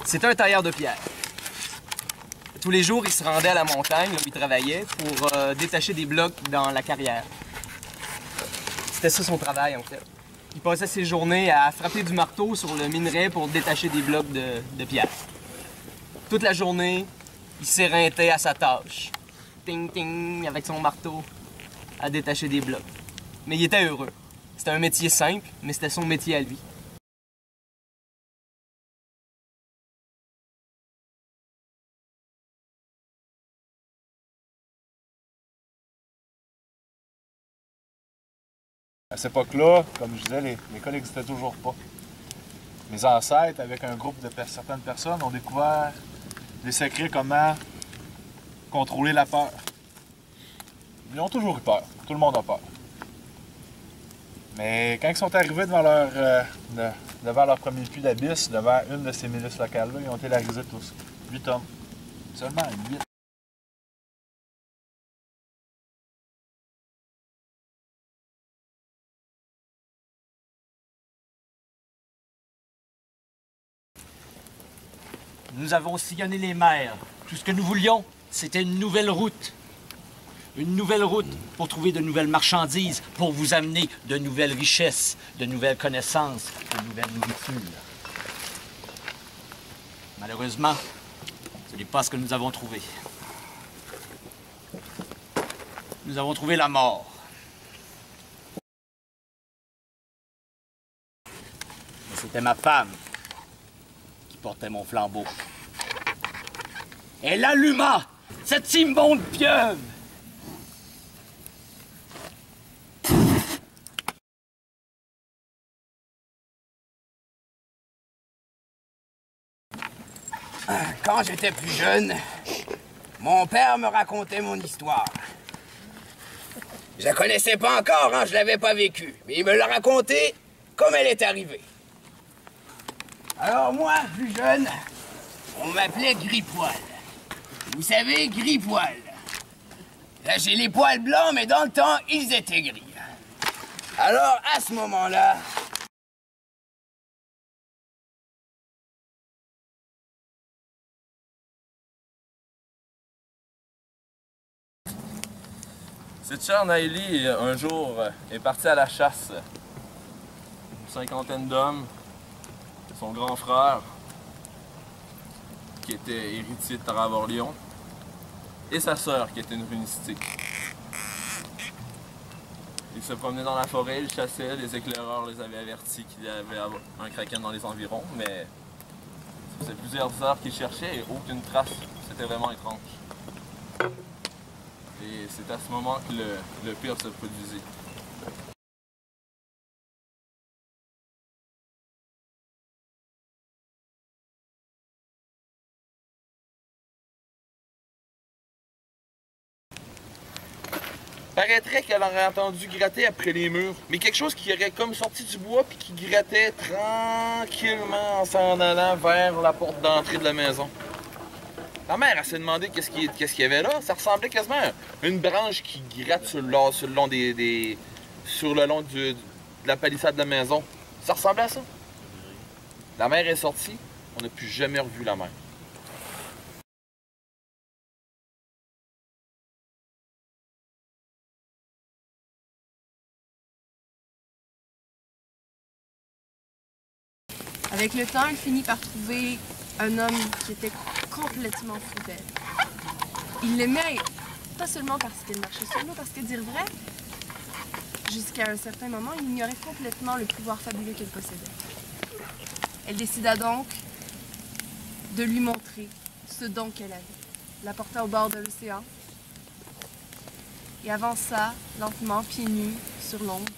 C'était un tailleur de pierre. Tous les jours, il se rendait à la montagne, là où il travaillait, pour détacher des blocs dans la carrière. C'était ça son travail, en fait. Il passait ses journées à frapper du marteau sur le minerai pour détacher des blocs de pierre. Toute la journée, il s'éreintait à sa tâche. Ting, ting, avec son marteau, à détacher des blocs. Mais il était heureux. C'était un métier simple, mais c'était son métier à lui. À cette époque-là, comme je disais, l'école n'existait toujours pas. Mes ancêtres, avec un groupe de certaines personnes, ont découvert des secrets comment contrôler la peur. Ils ont toujours eu peur. Tout le monde a peur. Mais quand ils sont arrivés devant leur premier puits d'abysse, devant une de ces milices locales-là, ils ont été larisés tous. 8 hommes. Seulement 8. Nous avons sillonné les mers. Tout ce que nous voulions, c'était une nouvelle route. Une nouvelle route pour trouver de nouvelles marchandises, pour vous amener de nouvelles richesses, de nouvelles connaissances, de nouvelles nourritures. Malheureusement, ce n'est pas ce que nous avons trouvé. Nous avons trouvé la mort. Mais c'était ma femme qui portait mon flambeau. Elle alluma cette immonde pieuvre. Quand j'étais plus jeune, mon père me racontait mon histoire. Je la connaissais pas encore, hein, je l'avais pas vécue, mais il me l'a racontée comme elle est arrivée. Alors moi, plus jeune, on m'appelait Gris-Poil. Vous savez, Gris-Poil. Là, j'ai les poils blancs, mais dans le temps, ils étaient gris. Alors, à ce moment-là, Cette chère Naïli, un jour, est partie à la chasse. Une cinquantaine d'hommes, son grand frère, qui était héritier de Taravorlion, et sa sœur, qui était une runicité. Ils se promenaient dans la forêt, ils chassaient, les éclaireurs les avaient avertis qu'il y avait un kraken dans les environs, mais ça faisait plusieurs heures qu'ils cherchaient et aucune trace. C'était vraiment étrange. Et c'est à ce moment que le pire se produisit. Paraîtrait qu'elle aurait entendu gratter après les murs, mais quelque chose qui aurait comme sorti du bois puis qui grattait tranquillement en s'en allant vers la porte d'entrée de la maison. La mère, elle s'est demandé qu'est-ce qu'il y avait là. Ça ressemblait quasiment à une branche qui gratte sur le long de la palissade de la maison. Ça ressemblait à ça. La mère est sortie, on n'a plus jamais revu la mère. Avec le temps, elle finit par trouver un homme qui était complètement fou d'elle. Il l'aimait pas seulement parce qu'elle marchait sur l'eau, parce que dire vrai, jusqu'à un certain moment, il ignorait complètement le pouvoir fabuleux qu'elle possédait. Elle décida donc de lui montrer ce don qu'elle avait. La porta au bord de l'océan et avança lentement, pieds nus, sur l'ombre,